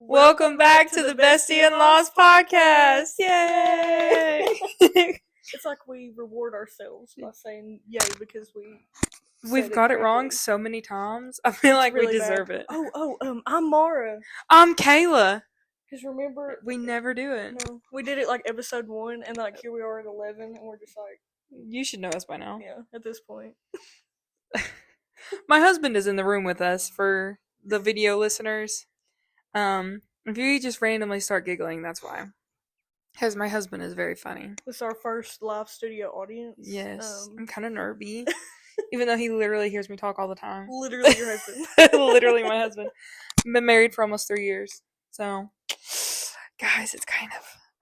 Welcome back to the Bestie-in-Laws podcast. Yay! It's like we reward ourselves by saying yay because We've got it wrong so many times. I feel like really we deserve bad. it. I'm Mara. I'm Kayla. Because remember, We never do it. No, we did it like episode 1, and like here we are at 11, and we're just like, you should know us by now. Yeah, at this point. My husband is in the room with us for the video listeners. If you just randomly start giggling, that's why. Because my husband is very funny. This is our first live studio audience. Yes. I'm kind of nervy. Even though he literally hears me talk all the time. Literally your husband. Literally my husband. I've been married for almost 3 years. So, guys,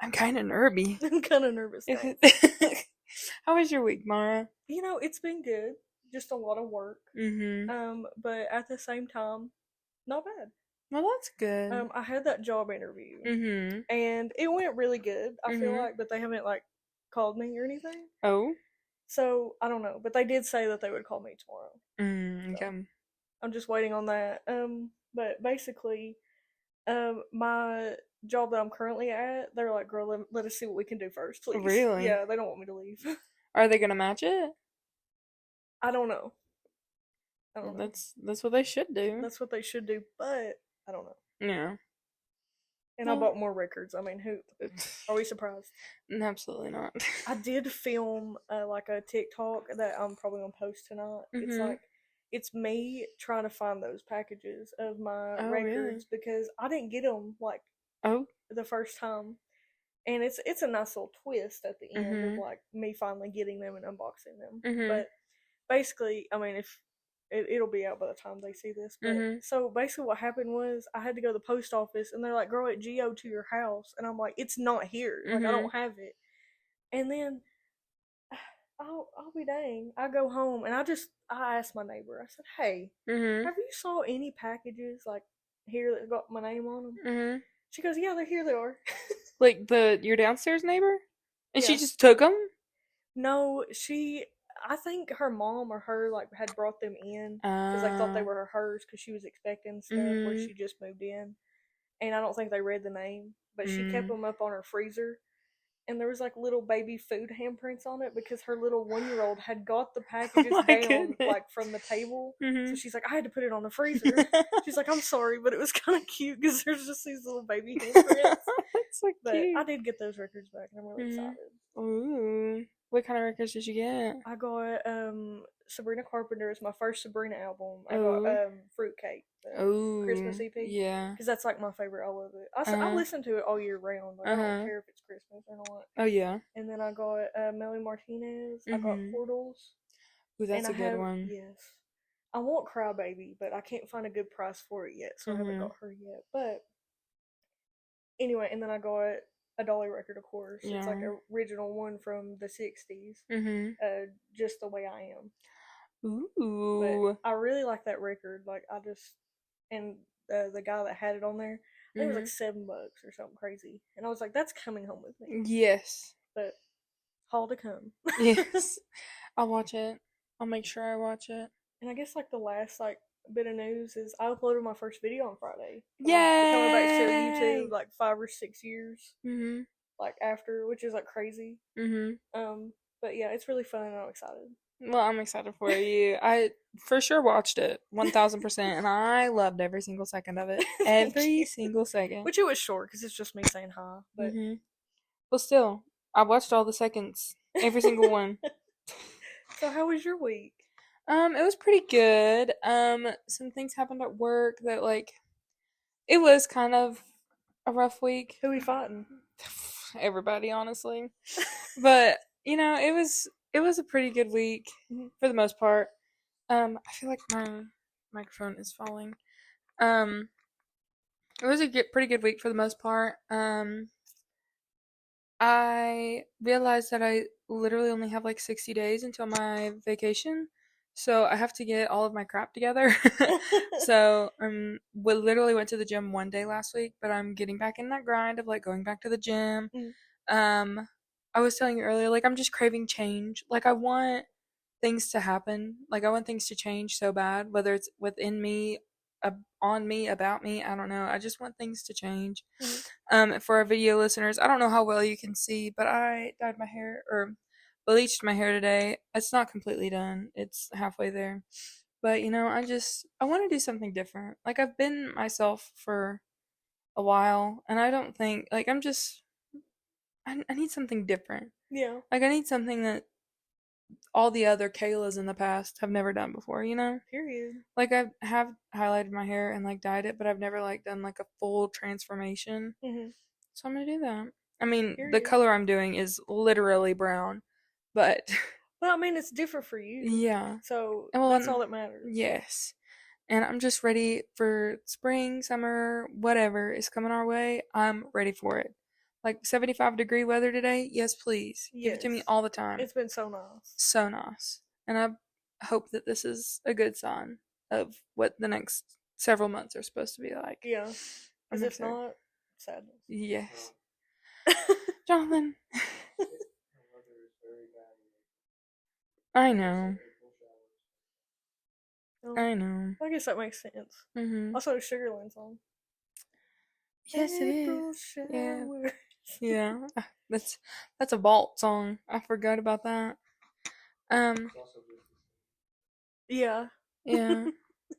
I'm kind of nervy. I'm kind of nervous. How was your week, Mara? You know, it's been good. Just a lot of work. Mm-hmm. But at the same time, not bad. Well, that's good. I had that job interview. Mm-hmm. And it went really good, I feel like, but they haven't, like, called me or anything. Oh? So, I don't know. But they did say that they would call me tomorrow. Okay. So, I'm just waiting on that. But basically, my job that I'm currently at, they're like, girl, let us see what we can do first, please. Really? Yeah, they don't want me to leave. Are they gonna match it? I don't know. That's what they should do. That's what they should do, but I don't know. Yeah. And I bought more records. I mean, who are we surprised? Absolutely not. I did film like a TikTok that I'm probably gonna post tonight. It's me trying to find those packages of my records because I didn't get them like the first time, and it's a nice little twist at the end of like me finally getting them and unboxing them. But basically, I mean, if it'll be out by the time they see this. But so basically, what happened was I had to go to the post office, and they're like, "Girl, it GO to your house," and I'm like, "It's not here. Like I don't have it." And then I'll be dang. I go home and I asked my neighbor. I said, "Hey, have you saw any packages like here that got my name on them?" She goes, "Yeah, they're here. They are." Like your downstairs neighbor, and she just took them. No, I think her mom or her like had brought them in because they thought they were hers because she was expecting stuff where she just moved in, and I don't think they read the name, but she kept them up on her freezer, and there was like little baby food handprints on it because her little 1-year-old had got the packages down like from the table, so she's like, I had to put it on the freezer. She's like, I'm sorry, but it was kind of cute because there's just these little baby handprints. That's so cute. But I did get those records back, and I'm really excited. Ooh. What kind of records did you get? I got Sabrina Carpenter's my first Sabrina album. I got Fruitcake, the Christmas EP. Yeah, because that's like my favorite. I love it. I listen to it all year round. Like, I don't care if it's Christmas or not. Oh yeah. And then I got Melly Martinez. I got Portals. Ooh, that's a good one. Yes, I want Crybaby, but I can't find a good price for it yet, so I haven't got her yet. But anyway, and then I got a Dolly record, of course. Yeah. It's like an original one from the 60s. Just the Way I Am. Ooh. But I really like that record. Like, and the guy that had it on there, I think it was like $7 or something crazy. And I was like, that's coming home with me. Yes. But, haul to come. Yes. I'll watch it. I'll make sure I watch it. And I guess, like, the last, like, bit of news is I uploaded my first video on Friday. Yay! Coming back to YouTube like 5 or 6 years, like after, which is like crazy. But yeah, it's really fun and I'm excited. Well, I'm excited for you. I for sure watched it 1000%, and I loved every single second of it. Every single second. Which it was short because it's just me saying hi. But well, still, I watched all the seconds, every single one. So how was your week? It was pretty good. Some things happened at work that, like, it was kind of a rough week. Who we fighting? Everybody, honestly. But, you know, it was a pretty good week for the most part. I feel like my microphone is falling. It was a pretty good week for the most part. I realized that I literally only have like 60 days until my vacation. So I have to get all of my crap together. So we literally went to the gym one day last week, but I'm getting back in that grind of like going back to the gym. I was telling you earlier, like, I'm just craving change. Like, I want things to happen. Like, I want things to change so bad, whether it's within me on me, about me. I don't know. I just want things to change. Mm-hmm. For our video listeners, I don't know how well you can see, but I dyed my hair or bleached my hair today. It's not completely done. It's halfway there. But I want to do something different. Like I've been myself for a while, and I don't think like I need something different. Yeah. Like I need something that all the other Kaylas in the past have never done before, Period. Like I have highlighted my hair and like dyed it, but I've never like done like a full transformation. Mm-hmm. So I'm gonna do that. I mean, the Period. color I'm doing is literally brown, but Well, I mean, it's different for you. yeah. So Well, that's all that matters. yes. And I'm just ready for spring, summer, whatever is coming our way. I'm ready for it. Like 75-degree weather today? Yes, please. Give it to me Yes. all the time. It's been so nice. So nice. And I hope that this is a good sign of what the next several months are supposed to be like. Yeah. Because if not, sadness. Yes. Jonathan. I know. I know. I guess that makes sense. Mm-hmm. Also, Sugarland song. Yes, it is. Yeah. Yeah. That's a vault song. I forgot about that. Yeah. Yeah.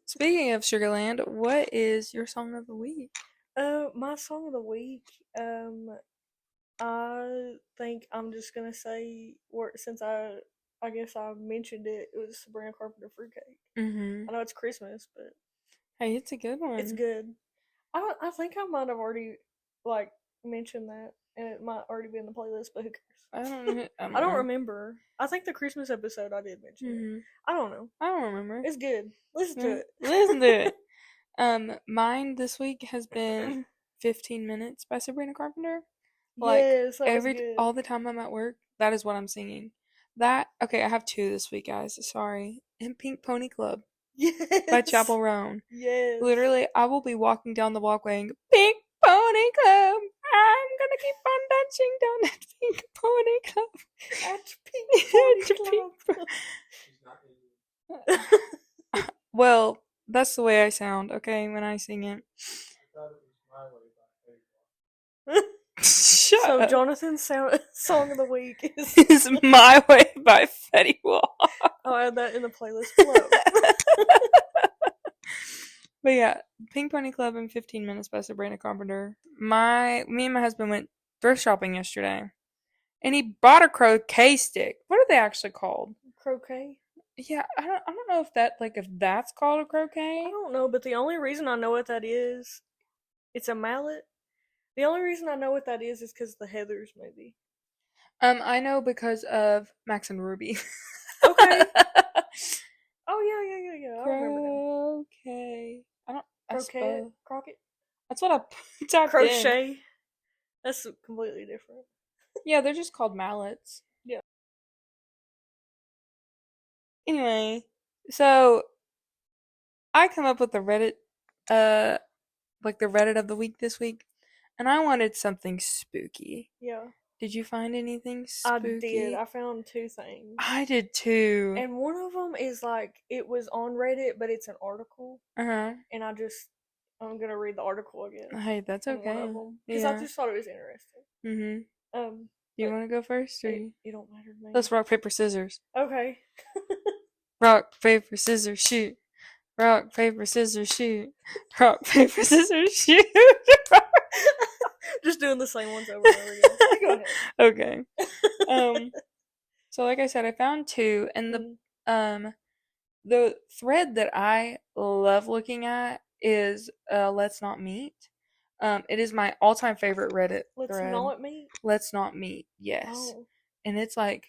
Speaking of Sugarland, what is your song of the week? My song of the week, I think I'm just gonna say, since I guess I mentioned it, it was Sabrina Carpenter Fruitcake. Mm-hmm. I know it's Christmas, but Hey, it's a good one. it's good. I think I might have already like mentioned that, and it might already be in the playlist, but who cares? I don't know. I don't remember. I think the Christmas episode I did mention it. I don't know. I don't remember. It's good. Listen to it. Listen to it. Mine this week has been 15 Minutes by Sabrina Carpenter. Like Yes, that was good. all the time I'm at work, that is what I'm singing. Okay, I have two this week, guys. Sorry. And Pink Pony Club by Yes. Chapel Roan. Yes. Literally, I will be walking down the walkway and Pink Pony Club. I'm gonna keep on dancing down that Pink Pony Club. At Pink Pony Club. Well, that's the way I sound, okay, when I sing it. Shut So up. Jonathan's song of the week is My Way by Fetty Wap. I'll add that in the playlist below. But yeah, Pink Pony Club in 15 Minutes by Sabrina Carpenter. Me and my husband went thrift shopping yesterday, and he bought a croquet stick. What are they actually called? Croquet? Yeah, I don't know if that's called a croquet. I don't know, but the only reason I know what that is, it's a mallet. The only reason I know what that is because of the Heathers movie. I know because of Max and Ruby. Okay. Oh yeah. I remember now. Croquet. Croquet. That's what I typed Crochet. in. That's completely different. Yeah, they're just called mallets. Yeah. Anyway, so I come up with the Reddit, like the Reddit of the week this week, and I wanted something spooky. Yeah. Did you find anything spooky? I did. I found two things. I did too. And one of them is like, it was on Reddit, but it's an article. Uh-huh. And I'm gonna read the article again. Hey, that's okay. Because I just thought it was interesting. Mm-hmm. Do you want to go first? Or it don't matter to me. Let's rock, paper, scissors. Okay. Rock, paper, scissors, shoot. Rock, paper, scissors, shoot. Rock, paper, scissors, shoot. Just doing the same ones over and over again. Go ahead. Okay. So like I said, I found two, and the thread that I love looking at is Let's Not Meet. It is my all-time favorite Reddit thread. Not Meet? Let's Not Meet, yes. Oh. And it's like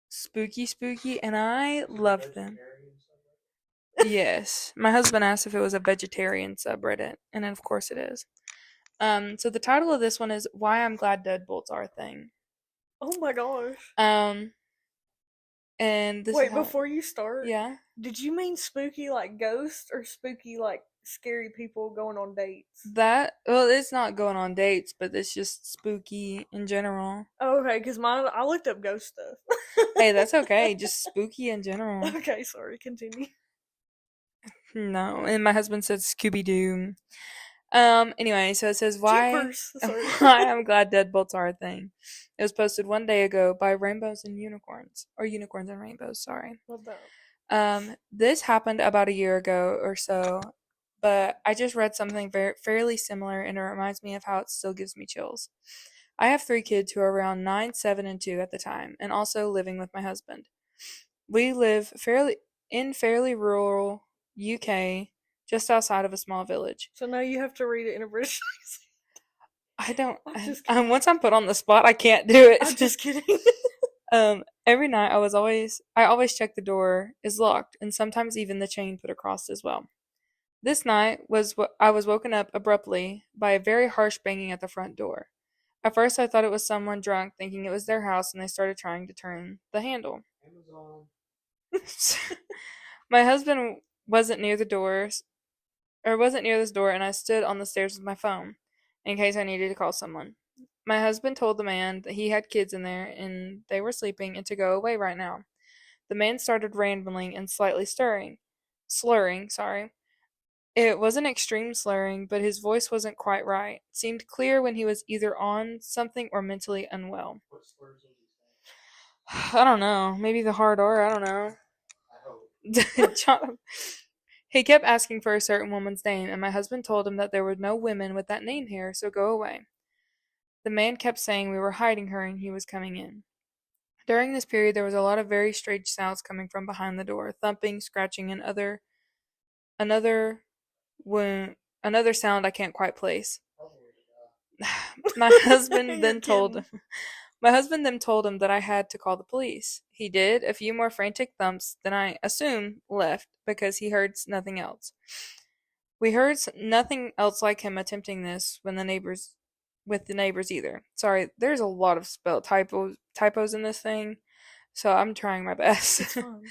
spooky, and I love them. Yes. My husband asked if it was a vegetarian subreddit, and of course it is. So the title of this one is Why I'm Glad Deadbolts Are a Thing. Oh my gosh. And this Wait, before you start, yeah, did you mean spooky like ghosts or spooky like scary people going on dates? Well, it's not going on dates, but it's just spooky in general. Oh, okay, because I looked up ghost stuff. Hey, that's okay. Just spooky in general. Okay, sorry. Continue. No. And my husband said Scooby Doo. Anyway, so it says why Jeepers. Sorry. why I'm glad deadbolts are a thing. It was posted one day ago by Rainbows and Unicorns. Or Unicorns and Rainbows, sorry. Love that. This happened about a year ago or so, but I just read something fairly similar and it reminds me of how it still gives me chills. I have 3 kids who are around 9, 7, and 2 at the time, and also living with my husband. We live fairly rural UK, just outside of a small village. So now you have to read it in a British accent. I don't. I'm just kidding. Once I'm put on the spot, I can't do it. I'm just kidding. Every night I always check the door is locked, and sometimes even the chain put across as well. This night I was woken up abruptly by a very harsh banging at the front door. At first, I thought it was someone drunk, thinking it was their house, and they started trying to turn the handle. Amazon. My husband wasn't near the doors, or wasn't near this door, and I stood on the stairs with my phone, in case I needed to call someone. My husband told the man that he had kids in there, and they were sleeping, and to go away right now. The man started rambling and slightly slurring, sorry. It wasn't extreme slurring, but his voice wasn't quite right. It seemed clear when he was either on something or mentally unwell. What slurs did he say? I don't know. Maybe the hard R, I don't know. I hope. He kept asking for a certain woman's name, and my husband told him that there were no women with that name here, so go away. The man kept saying we were hiding her and he was coming in. During this period, there was a lot of very strange sounds coming from behind the door, thumping, scratching, and another another sound I can't quite place. My husband then told him. My husband then told him that I had to call the police. He did a few more frantic thumps, then I assume left because he heard nothing else. We heard nothing else like him attempting this with the neighbors either. Sorry, there's a lot of spell typos in this thing, so I'm trying my best. It's fun.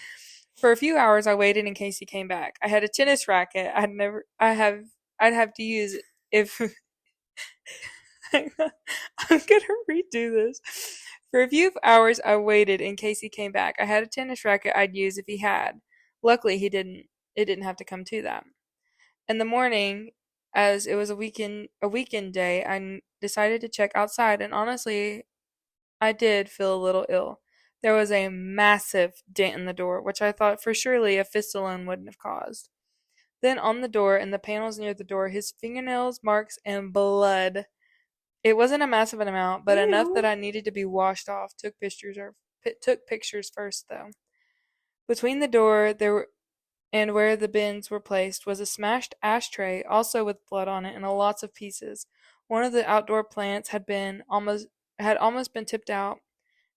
For a few hours, I waited in case he came back. I had a tennis racket. I'd have to use if. I'm gonna redo this. For a few hours, I waited in case he came back. I had a tennis racket I'd use if he had. Luckily, he didn't. It didn't have to come to that. In the morning, as it was a weekend day, I decided to check outside, and honestly, I did feel a little ill. There was a massive dent in the door, which I thought for surely a fist alone wouldn't have caused. Then on the door and the panels near the door, his fingernails, marks, and blood. It wasn't a massive amount, but enough that I needed to be washed off. Took pictures first though. Between the door and where the bins were placed was a smashed ashtray, also with blood on it and lots of pieces. One of the outdoor plants had almost been tipped out,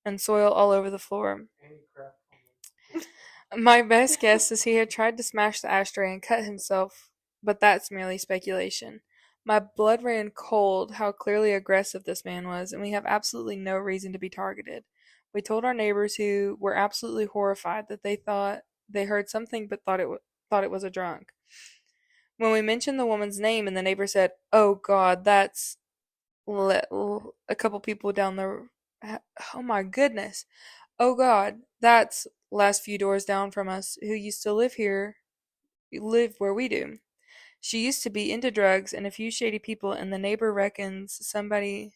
and soil all over the floor. My best guess is he had tried to smash the ashtray and cut himself, but that's merely speculation. My blood ran cold how clearly aggressive this man was, and we have absolutely no reason to be targeted. We told our neighbors, who were absolutely horrified, that they thought they heard something but thought it was a drunk. When we mentioned the woman's name, and the neighbor said, "Oh God, that's a couple people down the. Oh my goodness! Oh God, that's last few doors down from us, who used to live where we do. She used to be into drugs and a few shady people, and the neighbor reckons somebody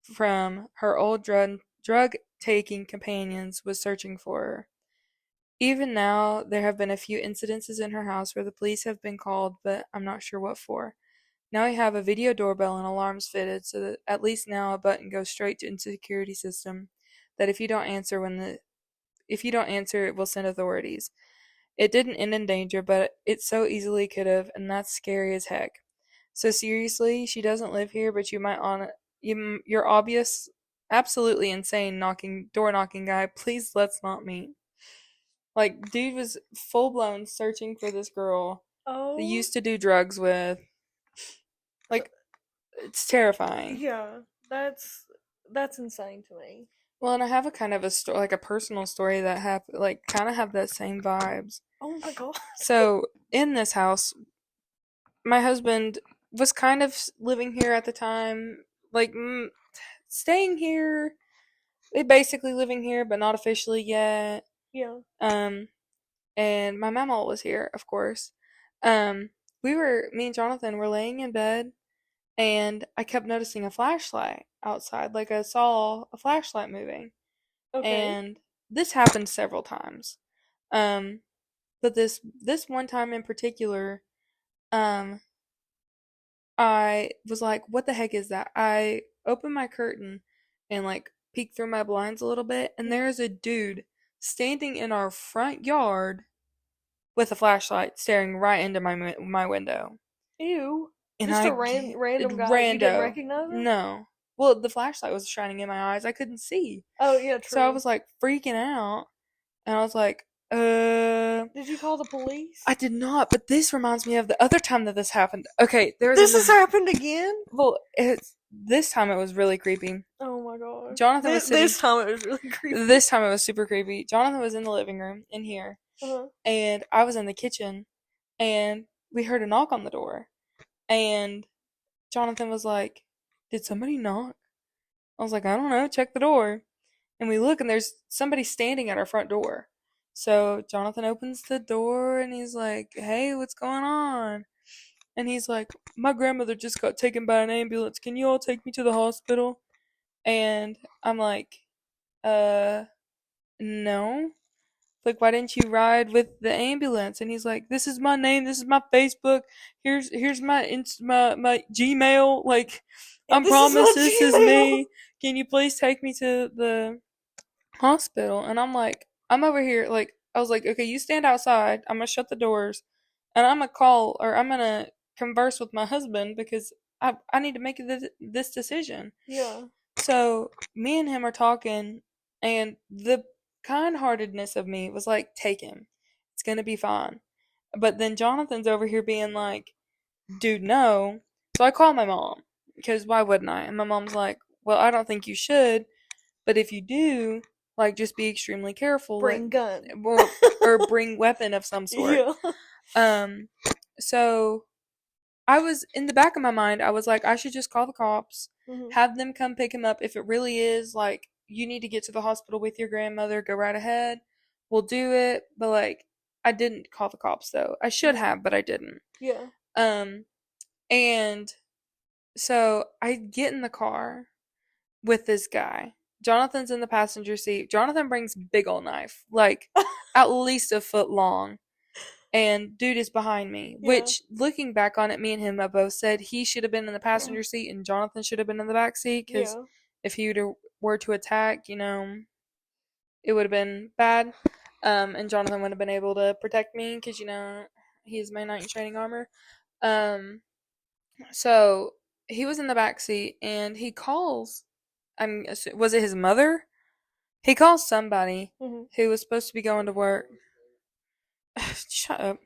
from her old drug taking companions was searching for her. Even now, there have been a few incidences in her house where the police have been called, but I'm not sure what for. Now we have a video doorbell and alarms fitted, so that at least now a button goes straight into the security system that if you don't answer it will send authorities. It didn't end in danger, but it so easily could have, and that's scary as heck. So seriously, she doesn't live here, but you're obvious, absolutely insane door knocking guy. Please let's not meet. Like, dude was full blown searching for this girl that he used to do drugs with. Like, it's terrifying. Yeah, that's insane to me. Well, and I have a kind of a story, like a personal story that kind of have that same vibes. Oh my God. So in this house, my husband was kind of living here at the time, like staying here, basically living here, but not officially yet. Yeah. And my mama was here, of course. Me and Jonathan were laying in bed, and I kept noticing a flashlight outside. Like I saw a flashlight moving. Okay. And this happened several times. Um, but this one time in particular, um, I was like, "What the heck is that?" I opened my curtain and like peeked through my blinds a little bit, and Mhm. there's a dude standing in our front yard with a flashlight, staring right into my window. Ew. And Just a random guy. You didn't rando. recognize him? No. Well, the flashlight was shining in my eyes. I couldn't see. Oh yeah, So I true. was like freaking out. And I was like, Did you call the I police? did not, but this reminds me of the other time that this happened. Okay, there was This has happened again? well, this time it was really creepy. Oh my gosh. Jonathan was sitting, This time it was really creepy. this time it was super creepy. Jonathan was in the living room in here, Uh-huh. and I was in the kitchen, and we heard a knock on the door. And Jonathan was like, "Did somebody knock?" I was like, "I don't know, check the door." And we look, and there's somebody standing at our front door. So Jonathan opens the door and he's like, "Hey, what's going on?" And he's like, "My grandmother just got taken by an ambulance. Can you all take me to the hospital?" And I'm like, no. Like, why didn't you ride with the ambulance? And he's like, "This is my name. This is my Facebook. Here's my Gmail. Like, I This is promise my this is Gmail. me. Can you please take me to the hospital?" And I'm like, I'm over here, like, I was like, "Okay, you stand outside. I'm gonna shut the doors, and I'm gonna converse with my husband because I need to make this decision." Yeah. So me and him are talking, and the kind-heartedness of me was like, "Take him. It's gonna be fine." But then Jonathan's over here being like, "Dude, no." So I call my mom because why wouldn't I? And my mom's like, "Well, I don't think you should. But if you do, like, just be extremely careful, like, Bring gun. well, or bring weapon of some sort." Yeah. Um, so I was in the back of my mind, I was like, I should just call the cops, Mhm. have them come pick him up. If it really is like you need to get to the hospital with your grandmother, go right ahead. We'll do it. But like, I didn't call the cops though. I should Mhm. have, but I didn't. Yeah. Um, and so I get in the car with this guy. Jonathan's in the passenger seat. Jonathan brings big ol' knife, like at least a foot long. And dude is behind me, Yeah. which looking back on it, me and him have both said he should have been in the passenger seat and Jonathan should have been in the back seat because Yeah. if he were to attack, it would have been bad. And Jonathan would have been able to protect me because, he is my knight in shining armor. Um, so he was in the back seat and he calls. Was it his mother? He calls somebody Mhm. who was supposed to be going to work. Shut up.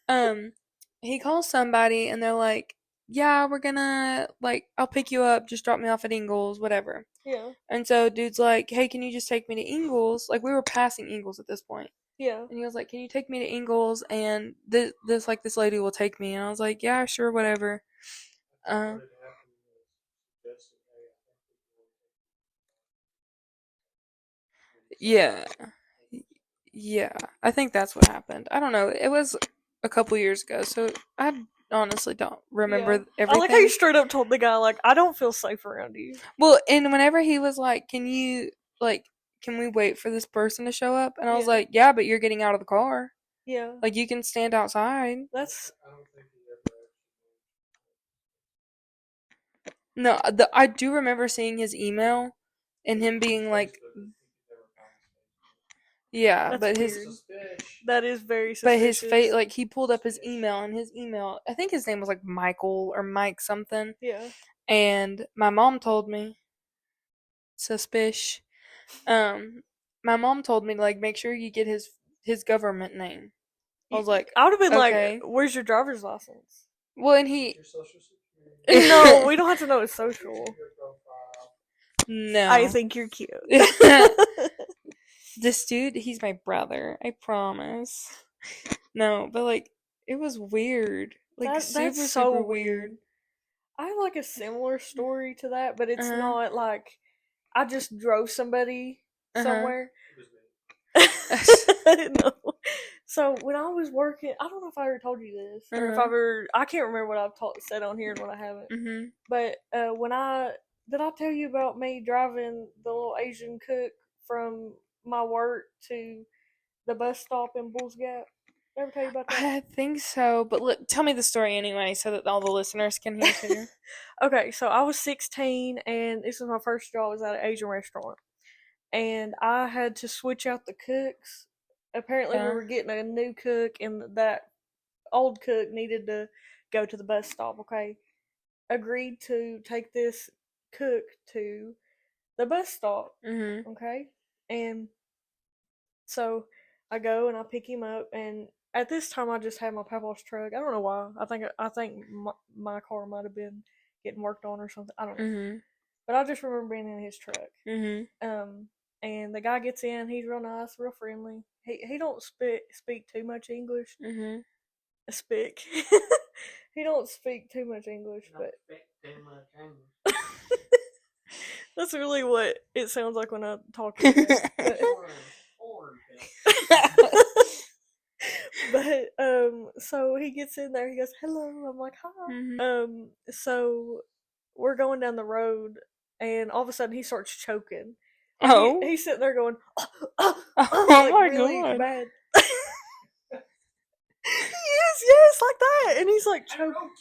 Um, he calls somebody and they're like, "Yeah, we're gonna like I'll pick you up, just drop me off at Ingles, whatever." Yeah. And so dude's like, "Hey, can you just take me to Ingles?" Like we were passing Ingles at this point. Yeah. And he was like, "Can you take me to Ingles and this lady will take me." And I was like, "Yeah, sure, whatever." Um yeah. Yeah. I think that's what happened. I don't know. It was a couple years ago, so I honestly don't Yeah. remember I like how you everything. straight up told the guy, like, I don't feel safe around you. Well, and whenever he was like, like, can we wait for this person to show up?" And I was Yeah. like, "Yeah, but you're getting out of the car. Yeah. Like, you can stand outside." That's No, I do remember seeing his email and him being like, yeah, that's weird. That is very but his face, suspicious. like, he pulled up his email and his email, I think his name was like Michael or Mike something. Yeah. And my mom told me, suspicious. Um, my mom told me to like make sure you get his government name. I was like, I would have been like, okay. "Where's your driver's license?" Well, and he No, we don't have to know his social. I no. think you're cute. This dude, he's my brother. I promise. No, but like it was weird. Like That's super so super weird. weird. I have like a similar story to that, but it's Uh-huh. not like I just drove somebody Uh-huh. somewhere. No. So when I was working, I don't know if I ever told you this or if I can't remember what I've said on here and what I haven't. Mm-hmm. But did I tell you about me driving the little Asian cook from my work to the bus stop in Bulls Gap? Did I ever tell you about that? I think so, but look, tell me the story anyway, so that all the listeners can hear too. Okay, so I was 16, and this was my first job. I was at an Asian restaurant, and I had to switch out the cooks. Apparently, we were getting a new cook, and that old cook needed to go to the bus stop. Okay, agreed to take this cook to the bus stop. Mm-hmm. Okay, and so I go and I pick him up, and at this time I just had my papa's truck. I don't know why. I think my car might have been getting worked on or something. I don't know. Mm-hmm. But I just remember being in his truck. Mm-hmm. And the guy gets in. He's real nice, real friendly. He don't speak too much English. Mm-hmm. Speak. He don't speak too much English, but that's really what it sounds like when I talk to him. But so he gets in there. He goes, "Hello." I'm like, "Hi." Mm-hmm. So we're going down the road, and all of a sudden he starts choking. Oh, he's sitting there going, oh like my really god, bad. yes, like that, and he's like choking.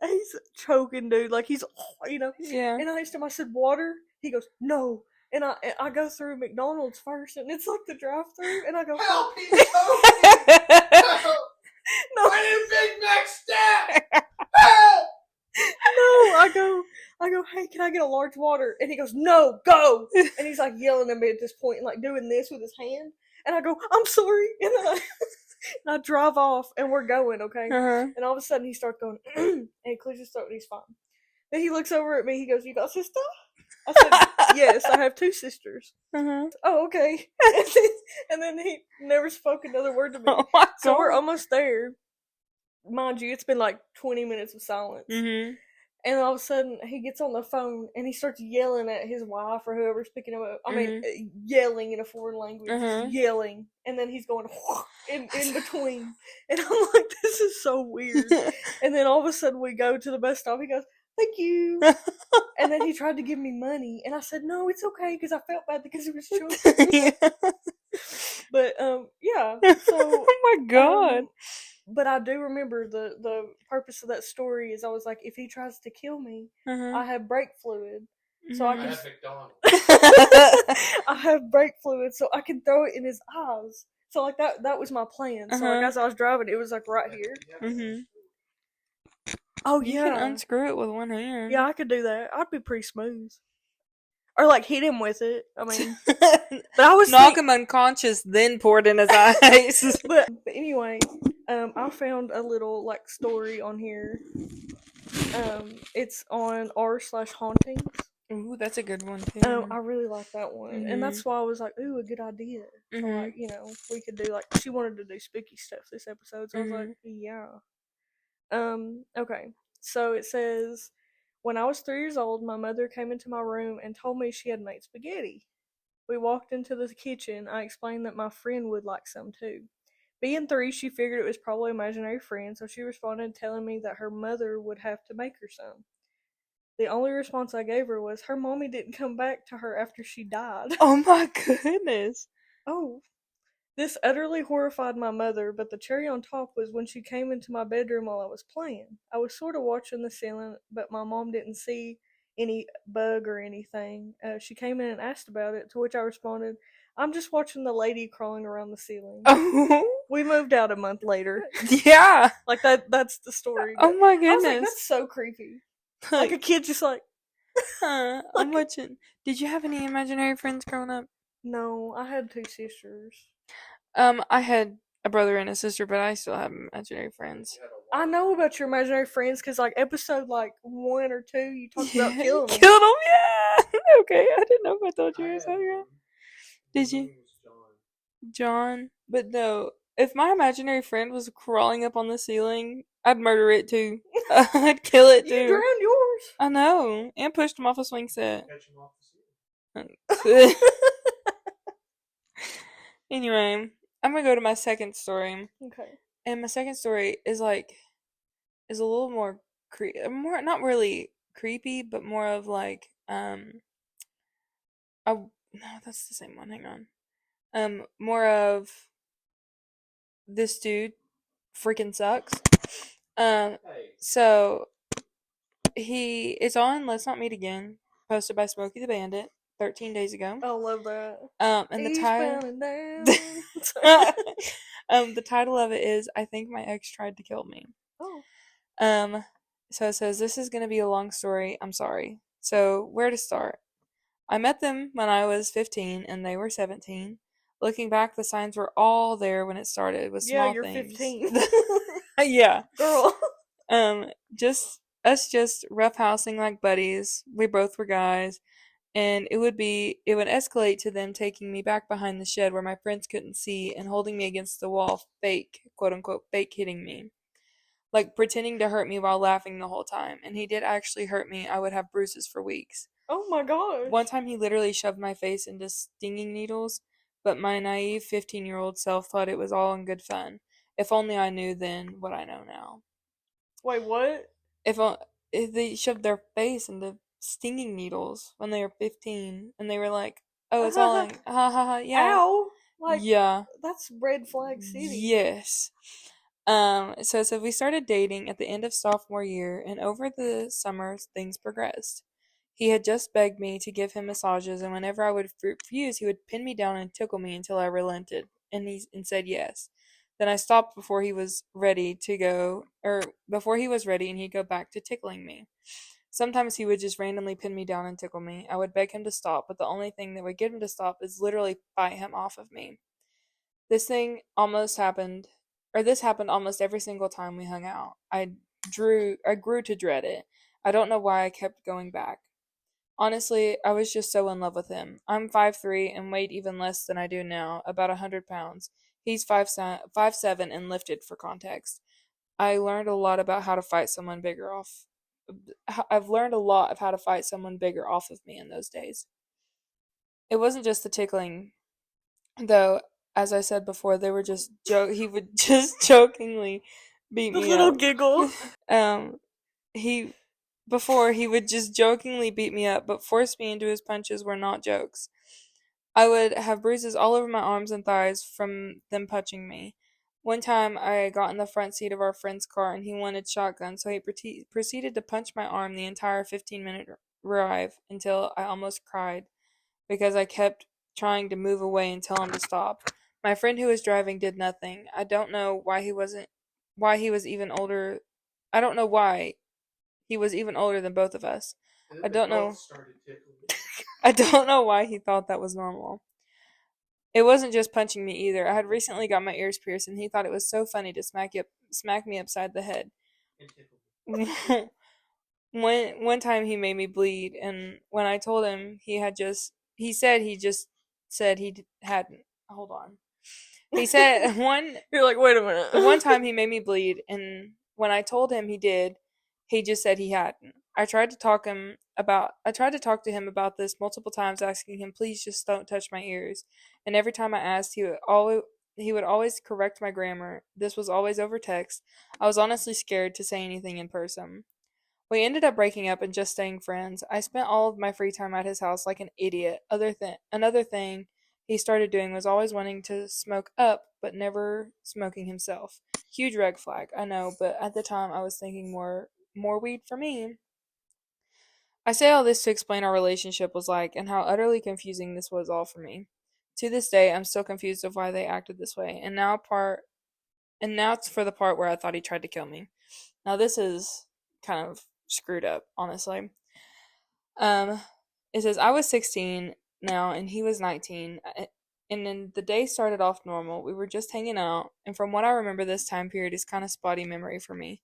he's choking, dude. Like he's, yeah. And I asked him, I said, "Water?" He goes, "No." And I go through McDonald's first, and it's like the drive-through, and I go, "Help! He's choking! Help! No, I need Big Mac stat! Help!" No, I go, "Hey, can I get a large water?" And he goes, "No, go!" And he's like yelling at me at this point, and like doing this with his hand. And I go, "I'm sorry." And then I drive off, and we're going, okay? And all of a sudden, he starts going, and he clears his throat, and he's fine. Then he looks over at me, he goes, "You got a sister?" I said, "Yes, I have 2 sisters." Oh, okay. And then he never spoke another word to me. Oh my god. So we're almost there. Mind you, it's been like 20 minutes of silence. Mm-hmm. And all of a sudden, he gets on the phone and he starts yelling at his wife or whoever's picking him up. I mean, yelling in a foreign language, just yelling. And then he's going in between. And I'm like, this is so weird. And then all of a sudden, we go to the bus stop. He goes, "Thank you." And then he tried to give me money. And I said, "No, it's okay," because I felt bad because he was choking. But, yeah. So, oh my god. But I do remember the purpose of that story is I was like, if he tries to kill me, I have brake fluid, so I can. I have brake fluid, so I can throw it in his eyes. So like that was my plan. So like as I was driving, it was like right here. Oh yeah, you can unscrew it with one hand. Yeah, I could do that. I'd be pretty smooth. Or like hit him with it. I mean, but I was knock him unconscious, then pour it in his eyes. But anyway, I found a little like story on here. It's on r/hauntings. Ooh, that's a good one too. I really like that one, and that's why I was like, "Ooh, a good idea." So like, we could do like she wanted to do spooky stuff this episode, so I was like, "Yeah." Okay. So it says, "When I was 3 years old, my mother came into my room and told me she had made spaghetti. We walked into the kitchen. I explained that my friend would like some too. Being 3, she figured it was probably imaginary friend, so she responded telling me that her mother would have to make her some. The only response I gave her was, her mommy didn't come back to her after she died." Oh my goodness. Oh. This utterly horrified my mother, but the cherry on top was when she came into my bedroom while I was playing. I was sort of watching the ceiling, but my mom didn't see any bug or anything. She came in and asked about it, to which I responded, "I'm just watching the lady crawling around the ceiling." We moved out a month later. Yeah. Like that's the story. Oh my goodness. I was like, that's so creepy. Like a kid just like... I'm watching. Did you have any imaginary friends growing up? No, I had 2 sisters. I had a brother and a sister, but I still have imaginary friends. I know about your imaginary friends because, like, episode like 1 or 2, you talked about killing them. Killed them, yeah. Okay, I didn't know if I told you or something. Did you? John, but no. If my imaginary friend was crawling up on the ceiling, I'd murder it too. I'd kill it too. You drowned yours. I know, and pushed him off a swing set. Anyway, I'm gonna go to my second story. Okay. And my second story is is a little more more not really creepy, but more of like no, that's the same one. Hang on. More of this dude freaking sucks. So it's on Let's Not Meet Again, posted by Smokey the Bandit 13 days ago. I love that. And the Eastbound title and down. the title of it is I Think My Ex Tried to Kill Me. Oh. So it says this is gonna be a long story. I'm sorry. So where to start? I met them when I was 15 and they were 17. Looking back, the signs were all there when it started with Yeah, small you're things. 15. Yeah. Girl. Just us just roughhousing like buddies. We both were guys. And it would escalate to them taking me back behind the shed where my friends couldn't see and holding me against the wall, fake, quote unquote, fake hitting me. Like pretending to hurt me while laughing the whole time. And he did actually hurt me. I would have bruises for weeks. Oh my gosh. One time he literally shoved my face into stinging needles, but my naive 15-year-old self thought it was all in good fun. If only I knew then what I know now. Wait, what? If they shoved their face into stinging needles when they were 15, and they were like, "Oh, it's all in ha ha ha, yeah, Ow! Like, yeah, that's red flag city. yes." So we started dating at the end of sophomore year, and over the summer things progressed. He had just begged me to give him massages, and whenever I would refuse, he would pin me down and tickle me until I relented, and said yes. Then I stopped before he was ready to go, or before he was ready, and he'd go back to tickling me. Sometimes he would just randomly pin me down and tickle me. I would beg him to stop, but the only thing that would get him to stop is literally fight him off of me. This thing almost happened, or this happened almost every single time we hung out. I grew to dread it. I don't know why I kept going back. Honestly, I was just so in love with him. I'm 5'3" and weighed even less than I do now, about 100 pounds. He's 5'7" and lifted for context. I learned a lot about how to fight someone bigger off. I've learned a lot of how to fight someone bigger off of me in those days. It wasn't just the tickling, though. As I said before, they were just he would just jokingly beat The me little up. giggle. Um, he Before he would just jokingly beat me up, but force me into his punches were not jokes. I would have bruises all over my arms and thighs from them punching me. One time I got in the front seat of our friend's car and he wanted shotgun, so he proceeded to punch my arm the entire 15-minute drive until I almost cried because I kept trying to move away and tell him to stop. My friend who was driving did nothing. I don't know why he was even older. I don't know why he was even older than both of us. I don't know. I don't know why he thought that was normal. It wasn't just punching me either. I had recently got my ears pierced, and he thought it was so funny to smack me upside the head. One time he made me bleed, and when I told him he just said hadn't. Hold on. He said You're like, wait a minute. one time he made me bleed, and when I told him he did, he just said he hadn't. I tried to talk to him about this multiple times, asking him, please just don't touch my ears. And every time I asked, he would always correct my grammar. This was always over text. I was honestly scared to say anything in person. We ended up breaking up and just staying friends. I spent all of my free time at his house like an idiot. Another thing he started doing was always wanting to smoke up, but never smoking himself. Huge red flag, I know, but at the time I was thinking more weed for me. I say all this to explain our relationship was like and how utterly confusing this was all for me. To this day, I'm still confused of why they acted this way. And now it's for the part where I thought he tried to kill me. Now this is kind of screwed up, honestly. Um, it says I was 16 now and he was 19. And then the day started off normal. We were just hanging out, and from what I remember, this time period is kind of spotty memory for me.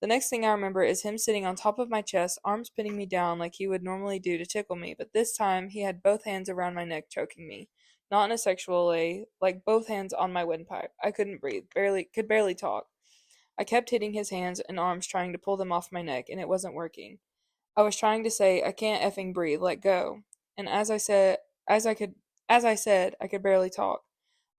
The next thing I remember is him sitting on top of my chest, arms pinning me down like he would normally do to tickle me, but this time he had both hands around my neck choking me. Not in a sexual way, like both hands on my windpipe. I couldn't breathe, could barely talk. I kept hitting his hands and arms trying to pull them off my neck, and it wasn't working. I was trying to say, I can't effing breathe, let go. and as I said, I could barely talk.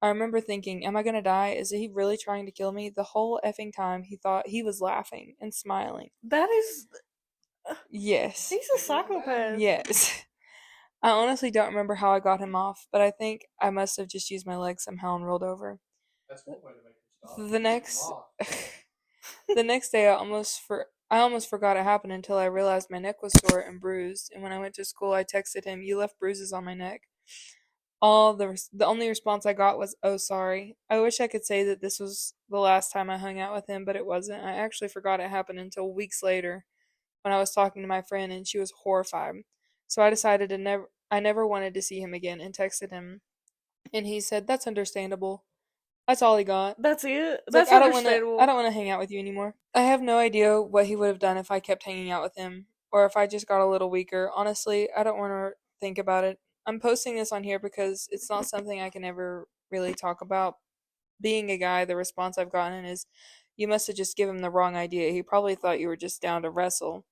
I remember thinking, am I gonna die? Is he really trying to kill me? The whole effing time he thought he was laughing and smiling. That is. Yes. He's a psychopath. Yes. I honestly don't remember how I got him off, but I think I must have just used my legs somehow and rolled over. That's one way to make him stop. The next the next day I almost forgot it happened until I realized my neck was sore and bruised, and when I went to school I texted him, "You left bruises on my neck." The only response I got was, "Oh, sorry." I wish I could say that this was the last time I hung out with him, but it wasn't. I actually forgot it happened until weeks later when I was talking to my friend and she was horrified. So I decided I never wanted to see him again and texted him, and he said, "That's understandable." That's all he got. That's it. It's That's like, understandable. I don't want to hang out with you anymore. I have no idea what he would have done if I kept hanging out with him or if I just got a little weaker. Honestly, I don't want to think about it. I'm posting this on here because it's not something I can ever really talk about. Being a guy, the response I've gotten is, "You must have just given him the wrong idea. He probably thought you were just down to wrestle."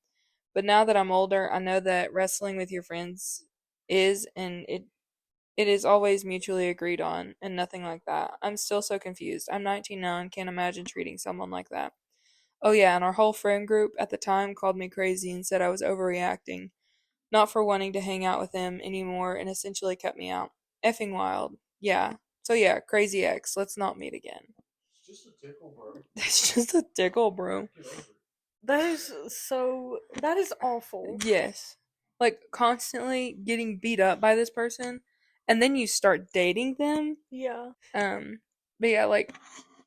But now that I'm older, I know that wrestling with your friends is and it is always mutually agreed on and nothing like that. I'm still so confused. I'm 19 now and can't imagine treating someone like that. Oh yeah, and our whole friend group at the time called me crazy and said I was overreacting, not for wanting to hang out with them anymore, and essentially cut me out. Effing wild. Yeah. So yeah, crazy ex. Let's not meet again. It's just a tickle, bro. It's just a tickle, bro. Get over it. That is awful. Yes. Like constantly getting beat up by this person and then you start dating them. Yeah. But yeah, like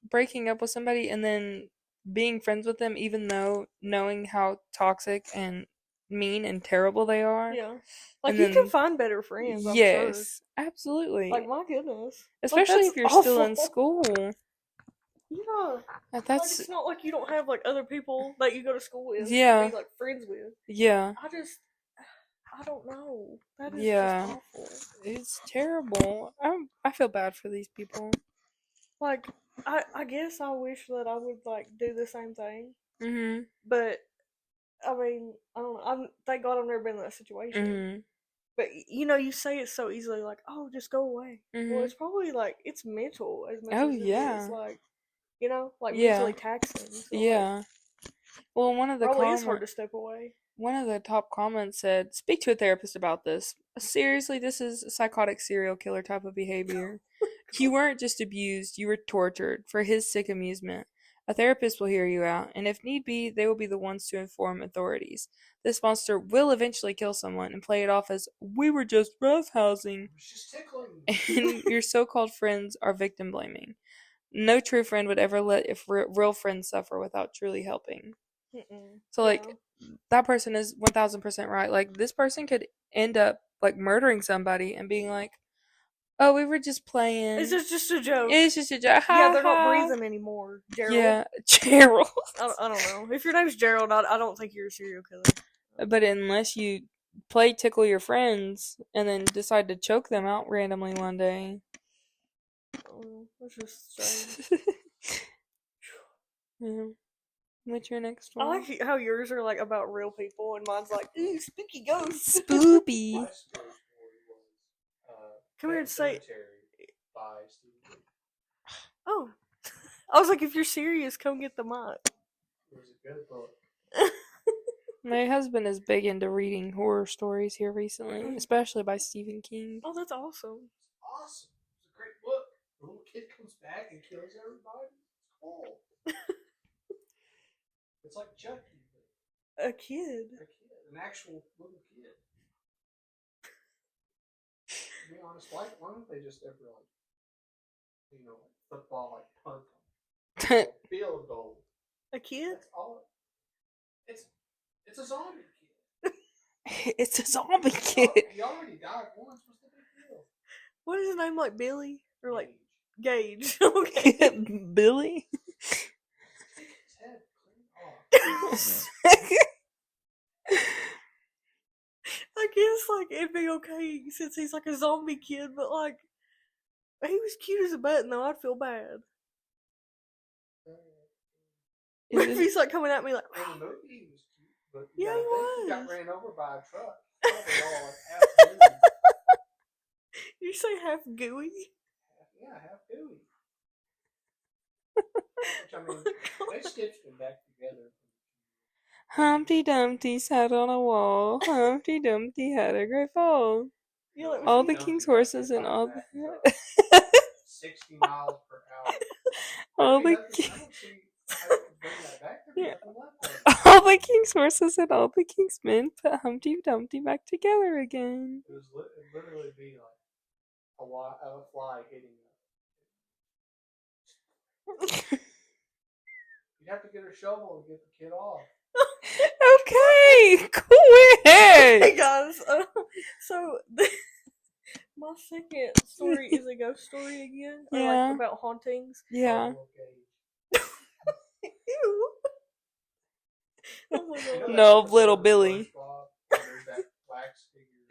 breaking up with somebody and then being friends with them even though knowing how toxic and mean and terrible they are. Yeah. Like And you then can find better friends, I'm sure. yes, absolutely. Like my goodness. Especially like, if you're still in school. Yeah. That's like it's not like you don't have like other people that you go to school with yeah. to be like friends with. Yeah. I don't know. That is yeah. just awful. It's terrible. I feel bad for these people. Like I guess I wish that I would like do the same thing. Mhm. But I mean, I don't know. Thank God I've never been in that situation. Mhm. But you say it so easily, like, "Oh, just go away." Well, Mhm. it's probably like it's mental as much Oh as it yeah. is like, like Yeah. mentally taxing. So, Yeah. Well, probably is hard to step away. one of the top comments said, "Speak to a therapist about this. Seriously, this is psychotic serial killer type of behavior. You weren't just abused, you were tortured for his sick amusement. A therapist will hear you out, and if need be, they will be the ones to inform authorities. This monster will eventually kill someone and play it off as, we were just roughhousing, It's just tickling. and your so-called friends are victim blaming. No true friend would ever let real friends suffer without truly helping." So, like, that person is 1000% right. Like, this person could end up, like, murdering somebody and being like, "Oh, we were just playing. It's just a joke. It's just a joke." Yeah, they're not breathing anymore. Gerald. Yeah, Gerald. I don't know. If your name's Gerald, I don't think you're a serial killer. But unless you play tickle your friends and then decide to choke them out randomly one day. That's just strange. Yeah. What's your next I one? like how yours are like about real people and mine's like, ooh, spooky ghosts. Spoopy. My story was Come here and say. by Stephen King. Oh. I was like, if you're serious, come get the mic. It was a good book. My husband is big into reading horror stories here recently, especially by Stephen King. Oh, that's awesome. It's awesome. It's a great book. The little kid comes back and kills everybody. It's cool. It's like Chucky. A kid. An actual little kid. To be honest, why don't they just ever like football, like punt them? Field goal. A kid? That's all. It's a zombie kid. It's a zombie kid. He already died once. What's the big deal? What is his name? Like Billy? Or like Gage? Okay. Billy? His head clean off. I guess like it'd be okay since he's like a zombie kid, but like he was cute as a button though. I'd feel bad. If he's like coming at me like, in the movie he was cute, but yeah, he was. He got ran over by a truck. Some of them all like half gooey. You say half gooey? Yeah, half gooey. Which I mean, they stitched them back together. Humpty Dumpty sat on a wall. Humpty Dumpty had a great fall. Yeah, All the king's horses and all the 60 miles per hour. all the I don't see how you could bring that back. There'd be nothing left of it. all the king's horses and all the king's men put Humpty Dumpty back together again. It would literally be like a fly hitting it. You'd have to get a shovel to get the kid off. Okay, go Hey ahead. guys, so my second story is a ghost story again, or Yeah. like about hauntings. Yeah. Ew. Oh my god. No, little Billy. There's that wax figure.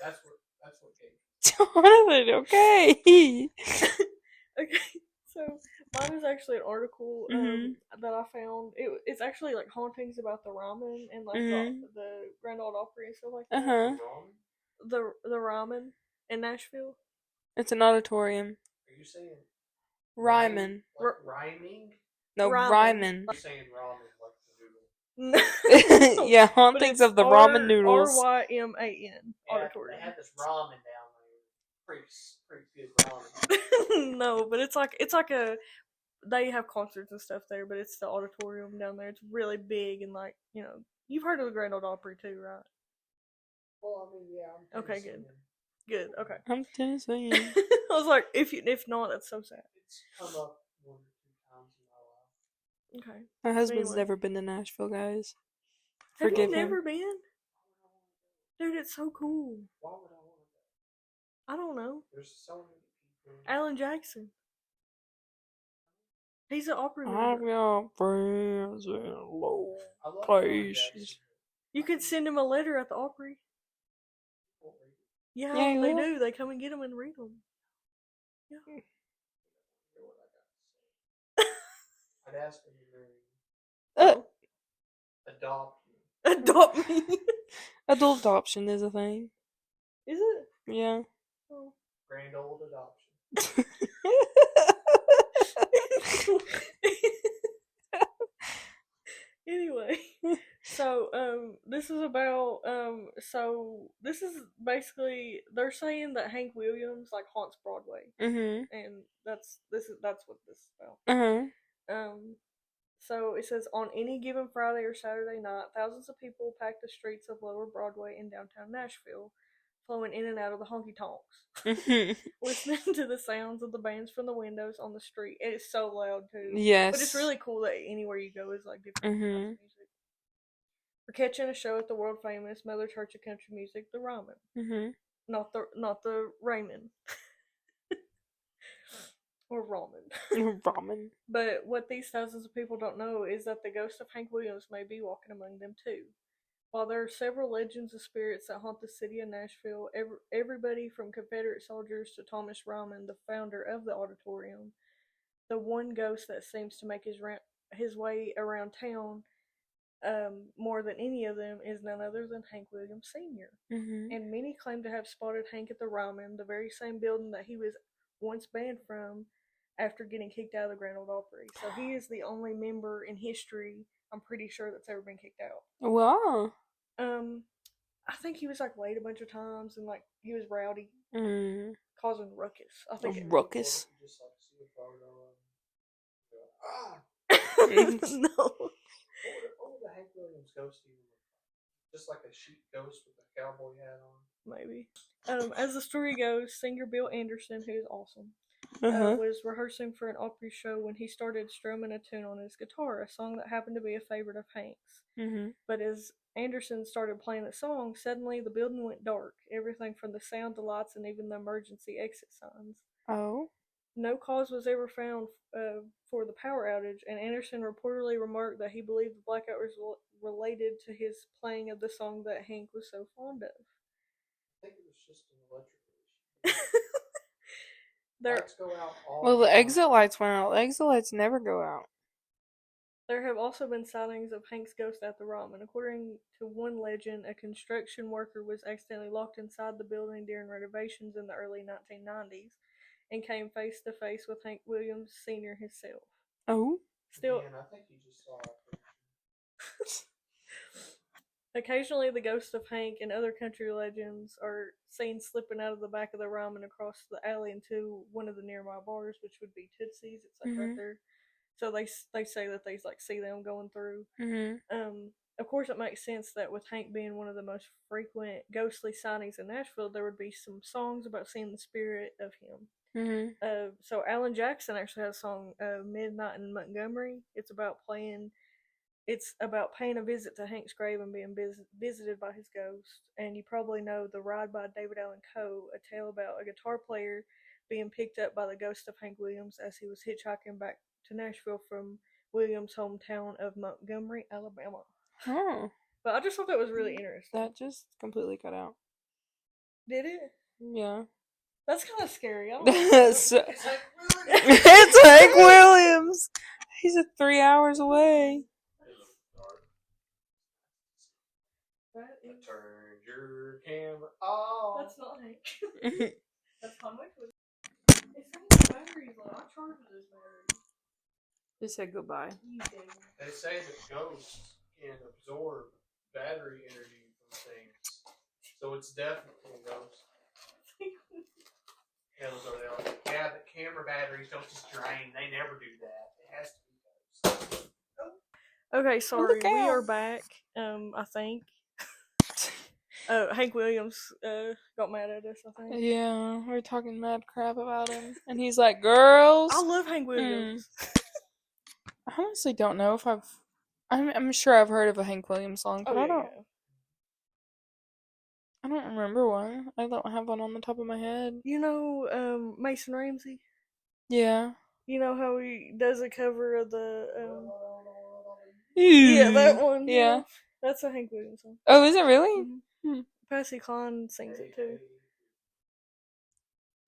That's what gave. Jonathan, okay. Okay, so mine is actually an article that I found. It's actually like hauntings about the ramen and like the Grand Ole Opry and stuff like that. The ramen in Nashville. It's an auditorium. Are you saying Ryman? Like rhyming? No, Ramen. Ryman. You're saying ramen like the noodle. Yeah, hauntings of the ramen noodles. RYMAN auditorium. They had this ramen down there. Pretty good ramen. No, but it's like they have concerts and stuff there, but it's the auditorium down there. It's really big and like, you know, you've heard of the Grand Ole Opry too, right? Well, I mean, yeah. Okay, good. Good. Okay. I'm Tennessee. I was like, if not, that's so sad. It's come up 1 or 2 times in my life. Okay. My husband's Anyway. never been to Nashville, guys. Have Forgive you him. never been? Dude, it's so cool. Why would I want to go? I don't know. There's so many people. Alan Jackson. He's an Opry I've member. got friends in low I love places. You could send him a letter at the Opry. Yeah, Yeah, you they will. do. They come and get them and read them. Yeah. I'd ask him to marry me. Adopt me. Adopt me. Adult adoption is a thing. Is it? Yeah. Oh. Grand old adoption. Anyway, so this is about this is basically they're saying that Hank Williams like haunts Broadway, and that's what this is about. So it says on any given Friday or Saturday night, thousands of people pack the streets of Lower Broadway in downtown Nashville, flowing in and out of the honky tonks, listening to the sounds of the bands from the windows on the street. It is so loud too. Yes. But it's really cool that anywhere you go is like different kinds of music. We're catching a show at the world famous Mother Church of Country Music, the Ramen. Not the Ramen. Or ramen. Ramen. But what these thousands of people don't know is that the ghost of Hank Williams may be walking among them too. While there are several legends of spirits that haunt the city of Nashville, everybody from Confederate soldiers to Thomas Ryman, the founder of the auditorium, the one ghost that seems to make his way around town more than any of them is none other than Hank Williams Sr. And many claim to have spotted Hank at the Ryman, the very same building that he was once banned from after getting kicked out of the Grand Ole Opry. So he is the only member in history, I'm pretty sure, that's ever been kicked out. Wow. I think he was like late a bunch of times and like he was rowdy, causing ruckus. I think ruckus. Just like see a photo of no. What would the Hank Williams ghost even look like? Just like a sheep ghost with a cowboy hat on? Maybe. As the story goes, singer Bill Anderson, who is awesome, was rehearsing for an Opry show when he started strumming a tune on his guitar, a song that happened to be a favorite of Hank's. But as Anderson started playing the song, suddenly the building went dark. Everything from the sound to lights and even the emergency exit signs. Oh. No cause was ever found for the power outage, and Anderson reportedly remarked that he believed the blackout was related to his playing of the song that Hank was so fond of. I think it was just an electrical issue. Lights go out all Well, the the time. exit lights went out. The exit lights never go out. There have also been sightings of Hank's ghost at the ramen. According to one legend, a construction worker was accidentally locked inside the building during renovations in the early 1990s and came face to face with Hank Williams Sr. himself. Oh. Still, Man, I think you just saw it. occasionally the ghost of Hank and other country legends are seen slipping out of the back of the ramen across the alley into one of the nearby bars, which would be Tootsie's. It's like right there. So they say that they like see them going through. Of course, it makes sense that with Hank being one of the most frequent ghostly sightings in Nashville, there would be some songs about seeing the spirit of him. So Alan Jackson actually has a song, "Midnight in Montgomery." It's about paying a visit to Hank's grave and being visited by his ghost. And you probably know "The Ride" by David Allan Coe, a tale about a guitar player being picked up by the ghost of Hank Williams as he was hitchhiking back to Nashville from Williams' hometown of Montgomery, Alabama. Oh. But I just thought that was really interesting. That just completely cut out. Did it? Yeah. That's kind of scary. I don't know. It's Hank Williams. It's Hank Williams. He's 3 hours away. Turn your camera off. That's not Hank. That's Hank Williams. It says the battery's low. I charged this battery. Just said goodbye. They say that ghosts can absorb battery energy from things, so it's definitely a ghost. Yeah, the camera batteries don't just drain. They never do that. It has to be ghosts. Okay, sorry. We are back. I think. Hank Williams got mad at us, I think. Yeah, we're talking mad crap about him. And he's like, girls. I love Hank Williams. I honestly don't know if I'm sure I've heard of a Hank Williams song, but I don't remember one. I don't have one on the top of my head. You know, Mason Ramsey? Yeah. You know how he does a cover of the, Yeah, that one. Yeah. That's a Hank Williams song. Oh, is it really? Mm-hmm. Patsy Cline sings it too.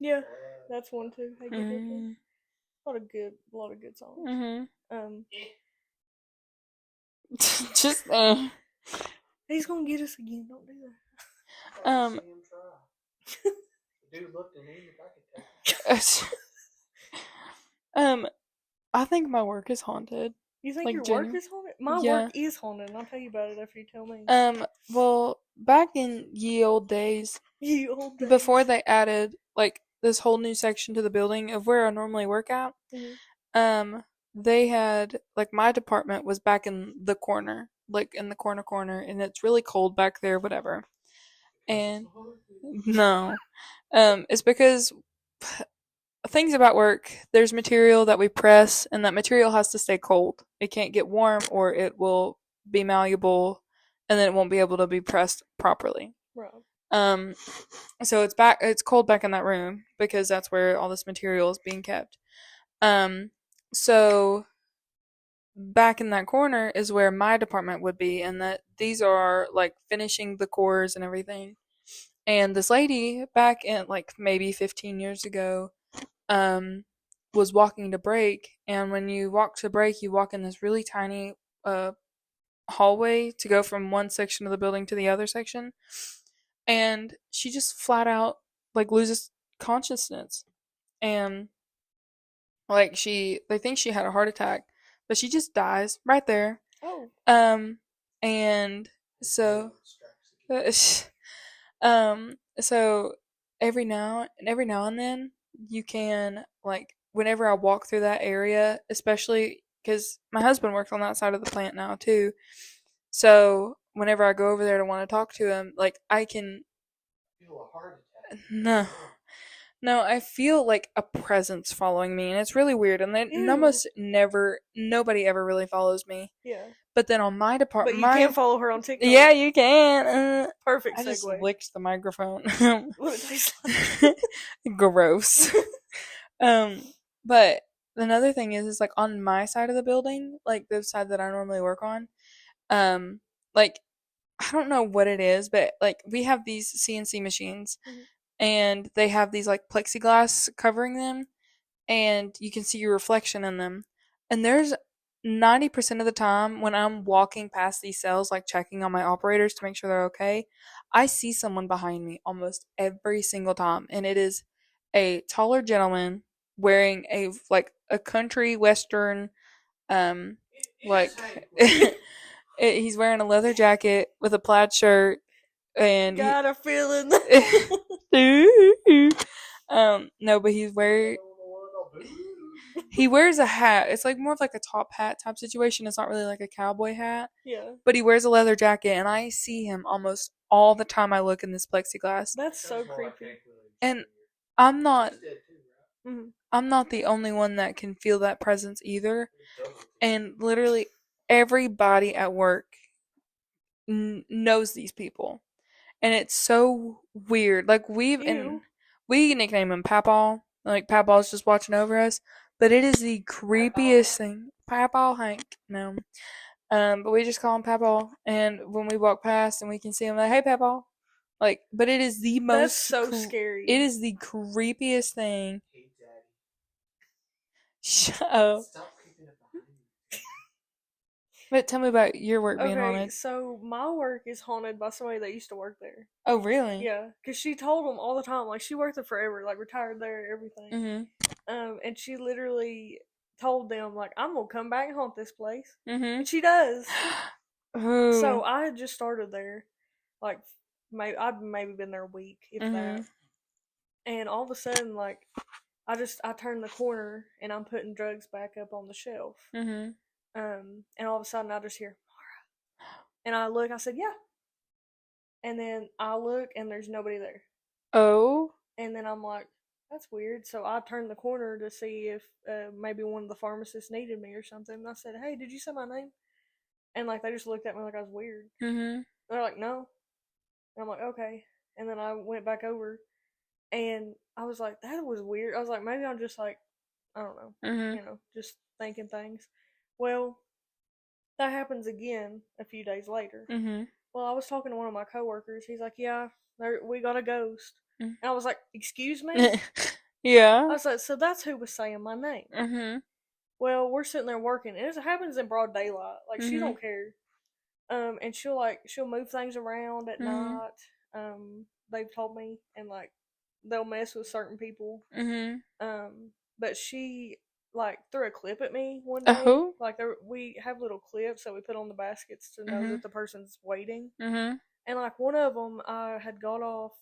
Yeah, that's one too. A lot of good songs. Just He's gonna get us again. Don't do that. Dude looked at me if I could take it. I think my work is haunted. You think your work is haunted? My work is haunted, and I'll tell you about it after you tell me. Well, back in ye old days, before they added like this whole new section to the building of where I normally work at, they had like my department was back in the corner, like in the corner, and it's really cold back there, whatever. And no, it's because things about work, there's material that we press, and that material has to stay cold. It can't get warm, or it will be malleable, and then it won't be able to be pressed properly. Right. So it's cold back in that room because that's where all this material is being kept. So back in that corner is where my department would be, and that these are like finishing the cores and everything. And this lady back in like maybe 15 years ago was walking to break, and when you walk to break, you walk in this really tiny hallway to go from one section of the building to the other section, and she just flat out like loses consciousness, and like they think she had a heart attack, but she just dies right there. And so so every now and then you can, like, whenever I walk through that area, especially because my husband works on that side of the plant now too, so whenever I go over there to want to talk to him, like, I can feel a heart attack. No, I feel like a presence following me, and it's really weird, and then almost nobody ever really follows me. Yeah. But then on my department... But you can follow her on TikTok. Yeah, you can. Perfect segue. I just licked the microphone. What it tastes like. Gross. But another thing is like on my side of the building, like the side that I normally work on, like, I don't know what it is, but like we have these CNC machines, and they have these like plexiglass covering them, and you can see your reflection in them. And there's 90% of the time when I'm walking past these cells, like checking on my operators to make sure they're okay, I see someone behind me almost every single time. And it is a taller gentleman wearing a country western, um, like, he's wearing a leather jacket with a plaid shirt and got a feeling. no, but he wears a hat. It's like more of like a top hat type situation. It's not really like a cowboy hat. Yeah. But he wears a leather jacket, and I see him almost all the time I look in this plexiglass. That's so creepy. And I'm not Mm-hmm. I'm not the only one that can feel that presence either. And literally everybody at work knows these people. And it's so weird. Like we nickname him Papaw. Like Papaw's just watching over us. But it is the creepiest thing. Papaw Hank. No. But we just call him Papaw. And when we walk past and we can see him, like, hey Papaw. Like, but it is the most. That's so scary. It is the creepiest thing. Shut up. But tell me about your work being haunted. So my work is haunted by somebody that used to work there. Oh, really? Yeah, because she told them all the time. Like, she worked there forever, like, retired there, everything. Mm-hmm. And she literally told them, like, I'm gonna come back and haunt this place. Mm-hmm. And she does. Ooh. So I had just started there. Like, I'd maybe been there a week, if that. And all of a sudden, like, I turned the corner and I'm putting drugs back up on the shelf. Mm-hmm. And all of a sudden I just hear, Mara. And I look, I said, yeah. And then I look and there's nobody there. Oh. And then I'm like, that's weird. So I turned the corner to see if maybe one of the pharmacists needed me or something. And I said, hey, did you say my name? And like, they just looked at me like I was weird. Mm-hmm. They're like, no. And I'm like, okay. And then I went back over and I was like, that was weird. I was like, maybe I'm just like, I don't know, just thinking things. Well, that happens again a few days later. Mm-hmm. Well, I was talking to one of my coworkers. He's like, yeah, we got a ghost. Mm-hmm. And I was like, excuse me? Yeah. I was like, so that's who was saying my name. Mm-hmm. Well, we're sitting there working, and it happens in broad daylight. Like, she don't care. And she'll move things around at night. They've told me, and like, they'll mess with certain people. But she like threw a clip at me one day. Oh. Like, we have little clips that we put on the baskets to know that the person's waiting. And like, one of them I had got off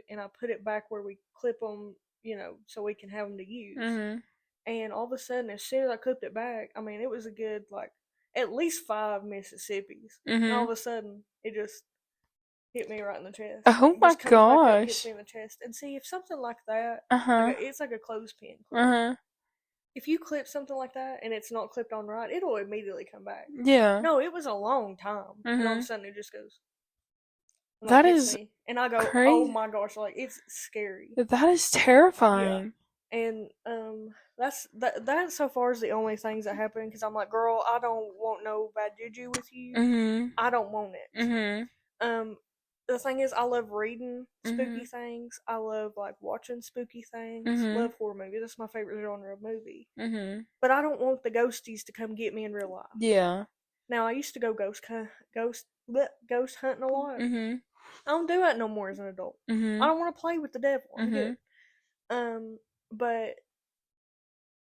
and I put it back where we clip them, so we can have them to use. And all of a sudden, as soon as I clipped it back, I mean, it was a good like at least 5 Mississippis. And all of a sudden, it just hit me right in the chest. Oh my gosh! Hit me in the chest. And see, if something like that, it's like a clothespin clip. If you clip something like that and it's not clipped on right, it'll immediately come back. Yeah. No, it was a long time. And all of a sudden it just goes. That is me. And I go, crazy. oh my gosh, like, it's scary. That is terrifying. Yeah. And that so far is the only things that happen, because I'm like, girl, I don't want no bad juju with you. I don't want it. The thing is, I love reading spooky things. I love like watching spooky things. Love horror movies. That's my favorite genre of movie. But I don't want the ghosties to come get me in real life. Yeah. Now, I used to go ghost hunting a lot. I don't do that no more as an adult. I don't want to play with the devil. I'm good. But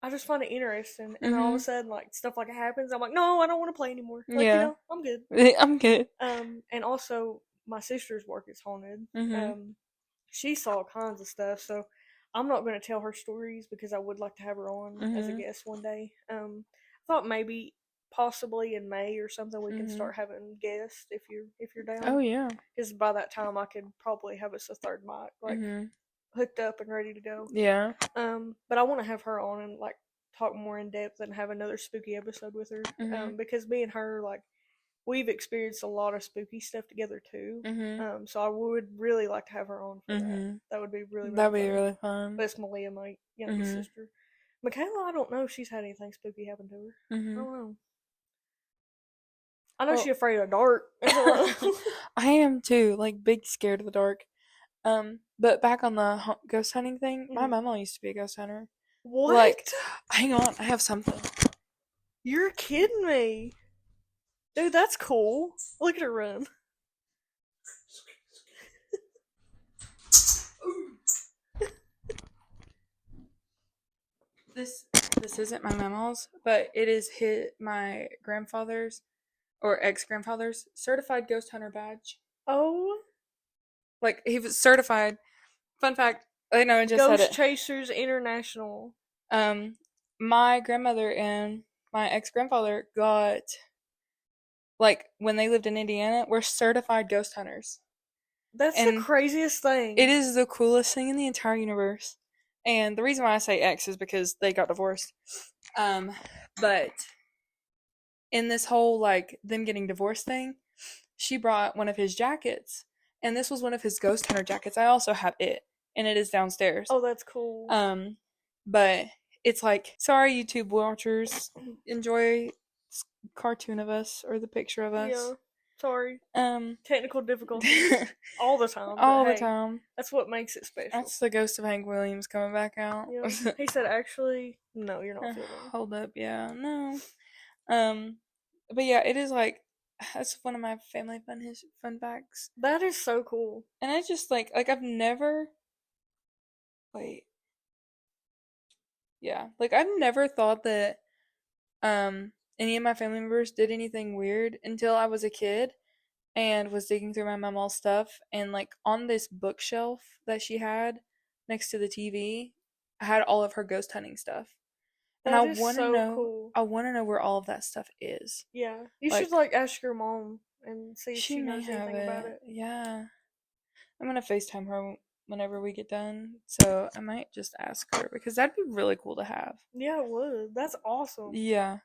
I just find it interesting, and all of a sudden, like, stuff like it happens. I'm like, no, I don't want to play anymore. Like, I'm good. I'm good. And also, my sister's work is haunted. She saw all kinds of stuff, so I'm not going to tell her stories because I would like to have her on as a guest one day. I thought maybe possibly in May or something we can start having guests if you're down. Oh yeah. Because by that time I could probably have us a third mic like hooked up and ready to go. Yeah. But I want to have her on and like talk more in depth and have another spooky episode with her. Because me and her, like, we've experienced a lot of spooky stuff together too. So I would really like to have her on for that. That would be really, really That'd fun. be really fun. But it's Malia, my younger sister. Michaela, I don't know if she's had anything spooky happen to her. I don't know. I know she's afraid of the dark. I am too, like, big scared of the dark. But back on the ghost hunting thing, my mama used to be a ghost hunter. What? Like, hang on, I have something. You're kidding me. Dude, that's cool. Look at her run. This isn't my mama's, but it is my grandfather's or ex-grandfather's certified ghost hunter badge. Oh. Like, he was certified. Fun fact, I know I just said Ghost it. Chasers International. My grandmother and my ex-grandfather got, like, when they lived in Indiana, were certified ghost hunters. That's the craziest thing. It is the coolest thing in the entire universe. And the reason why I say ex is because they got divorced. But in this whole, like, them getting divorced thing, she brought one of his jackets. And this was one of his ghost hunter jackets. I also have it. And it is downstairs. Oh, that's cool. But it's like, sorry, YouTube watchers, enjoy cartoon of us or the picture of us. Yeah, sorry. Technical difficulties all the time. All the time. That's what makes it special. That's the ghost of Hank Williams coming back out. Yeah. He said, "Actually, no, you're not feeling." Hold up, yeah, no. But yeah, it is like that's one of my family fun facts. That is so cool. And I just like I've never. Wait. Yeah, like I've never thought that any of my family members did anything weird until I was a kid and was digging through my mama's stuff, and like on this bookshelf that she had next to the TV, I had all of her ghost hunting stuff. And that is so cool. I want to know where all of that stuff is. Yeah, you should like ask your mom and see if she knows anything about it. Yeah, I'm gonna FaceTime her whenever we get done, so I might just ask her because that'd be really cool to have. Yeah, it would. That's awesome. Yeah.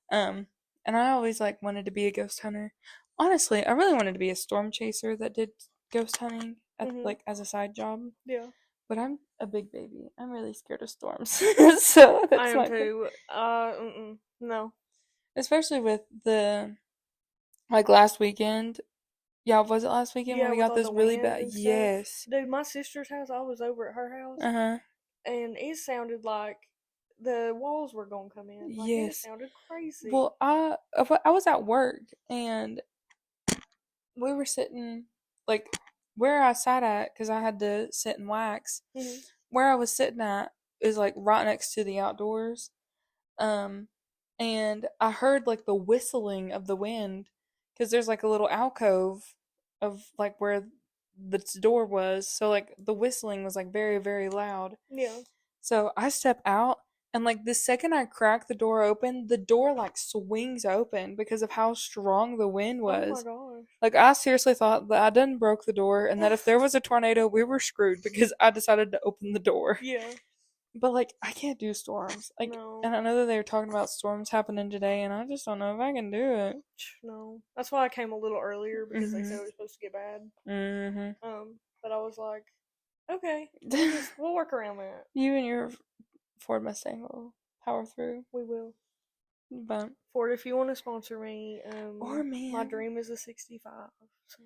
And I always like wanted to be a ghost hunter. Honestly, I really wanted to be a storm chaser that did ghost hunting like as a side job. Yeah. But I'm a big baby. I'm really scared of storms. So that's I am too. No. Especially with the like last weekend. Yeah, was it last weekend when we got those really bad? Yes. Dude, my sister's house, I was over at her house. And it sounded like the walls were gonna come in. Like, yes. It sounded crazy. Well, I was at work and we were sitting like where I sat at because I had to sit and wax. Mm-hmm. Where I was sitting at is like right next to the outdoors, and I heard like the whistling of the wind because there's like a little alcove of like where the door was, so like the whistling was like very very loud. Yeah. So I step out. And, like, the second I crack the door open, the door, like, swings open because of how strong the wind was. Oh, my gosh. Like, I seriously thought that I done broke the door and that if there was a tornado, we were screwed because I decided to open the door. Yeah. But, like, I can't do storms. Like, no. And I know that they were talking about storms happening today, and I just don't know if I can do it. No. That's why I came a little earlier because they said it was supposed to get bad. But I was like, okay, we'll work around that. You and your Ford Mustang will power through. We will. But Ford, if you want to sponsor me, or man, my dream is a 65. So.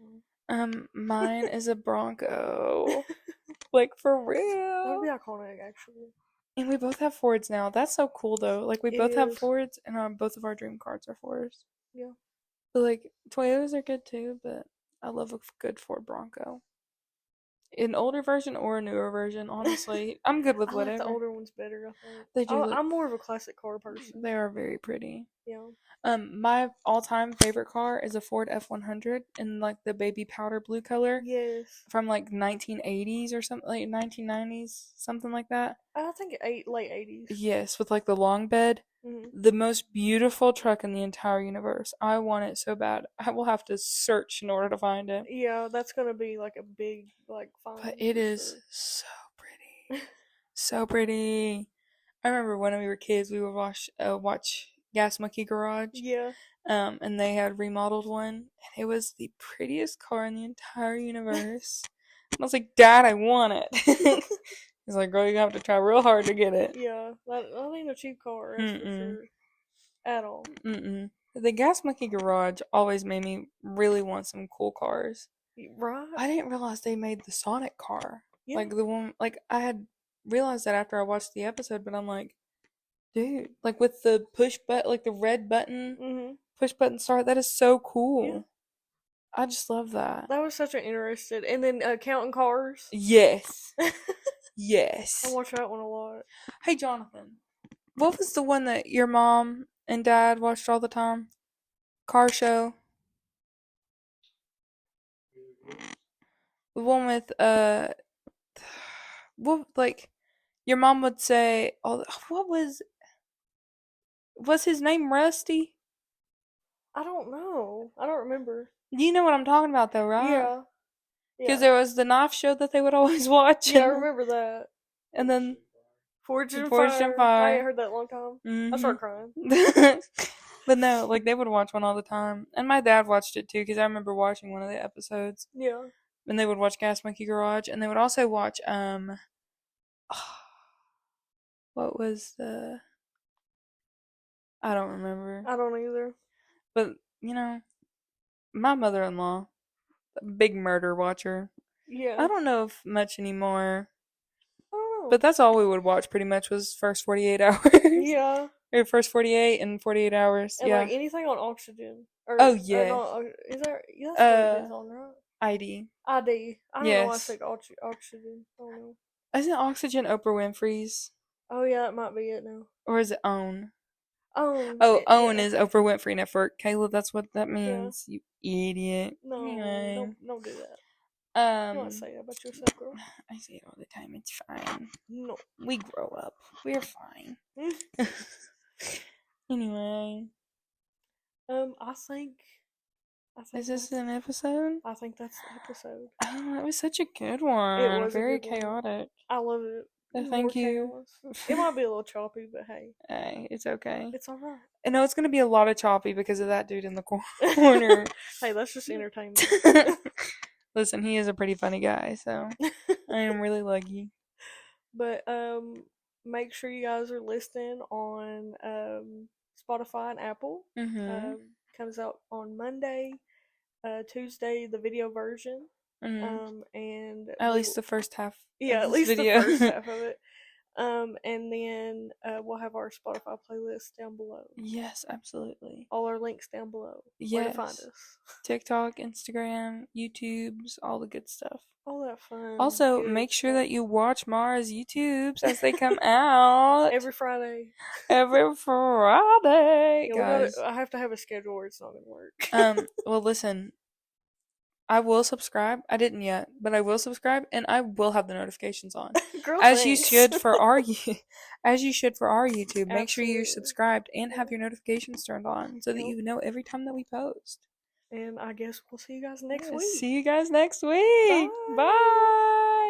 Mine is a Bronco. Like for real. That'd be iconic, actually. And we both have Fords now. That's so cool, though. Like we both have Fords, and both of our dream cars are Fords. Yeah. But like Toyotas are good too, but I love a good Ford Bronco. An older version or a newer version, honestly. I'm good with whatever. I like the older ones better, I think. They do. I'm more of a classic car person. They are very pretty. Yeah. My all-time favorite car is a Ford F-100 in like the baby powder blue color. Yes. From like 1980s or something, like 1990s, something like that. I think late 80s. Yes, with like the long bed. Mm-hmm. The most beautiful truck in the entire universe. I want it so bad. I will have to search in order to find it. Yeah, that's gonna be like a big like find. But it is so pretty. So pretty. I remember when we were kids, we would watch Gas Monkey Garage. Yeah. And they had remodeled one, and it was the prettiest car in the entire universe. I was like, Dad, I want it. He's like, girl, you have to try real hard to get it. Yeah, that ain't a cheap car, that's for sure. At all. The Gas Monkey Garage always made me really want some cool cars. Right. I didn't realize they made the Sonic car. Yeah. Like the one, like I had realized that after I watched the episode, but I'm like, Dude, like with the push button, like the red button, Mm-hmm. push button start. That is so cool. Yeah. I just love that. That was such an interesting. And then counting cars. Yes. I Yes. watch that one a lot. Hey, Jonathan. What was the one that your mom and dad watched all the time? Car show. The one with what, like, your mom would say, oh, what was his name Rusty? I don't know. I don't remember. You know what I'm talking about though, right? Yeah. Because there was the knife show that they would always watch. Yeah, I remember that. And then Forged in Fire. I ain't heard that in a long time. Mm-hmm. I started crying. But no, like they would watch one all the time, and my dad watched it too because I remember watching one of the episodes. Yeah. And they would watch Gas Monkey Garage, and they would also watch what was the? I don't remember. I don't either. But you know, my mother-in-law, a big murder watcher. Yeah. I don't know if much anymore. I don't know. But that's all we would watch pretty much was first 48 hours. Yeah. Or first 48 and 48 hours. And yeah. like anything on Oxygen. Or, oh yeah. Is that that's what it is on, right? ID. ID. I don't know why I said Oxygen. I don't know. Isn't Oxygen Oprah Winfrey's? Oh yeah, that might be it now. Or is it OWN? OWN. Oh, OWN is Oprah Winfrey Network. Kayla, that's what that means. Yeah. You idiot. No, anyway. don't do that. You don't say that about yourself, girl. I say it all the time. It's fine. No. We grow up. We're fine. Anyway. I think is this an episode? I think that's the episode. Oh, it was such a good one. It was very good chaotic. One. I love it. Thank you. It might be a little choppy, but hey. Hey, it's okay. It's alright. I know it's gonna be a lot of choppy because of that dude in the corner. Hey, that's just entertainment. Listen, he is a pretty funny guy, so I am really lucky. But make sure you guys are listening on Spotify and Apple. Mm-hmm. Comes out on Monday, Tuesday the video version. Mm-hmm. And at least the first half. Yeah, at least video. the first half of it. And then we'll have our Spotify playlist down below. Yes, absolutely. All our links down below. Yes. Where to find us. TikTok, Instagram, YouTubes, all the good stuff. All that fun. Also, make sure that you watch Mara's YouTubes as they come out. Every Friday. Every Friday. Yeah, guys. I have to have a schedule or it's not going to work. Well, listen. I will subscribe. I didn't yet, but I will subscribe, and I will have the notifications on, Girl, as thanks. you should for our as you should for our YouTube. Make sure you're Absolutely. subscribed and have your notifications turned on so that you know every time that we post. And I guess we'll see you guys next week. See you guys next week. Bye. Bye.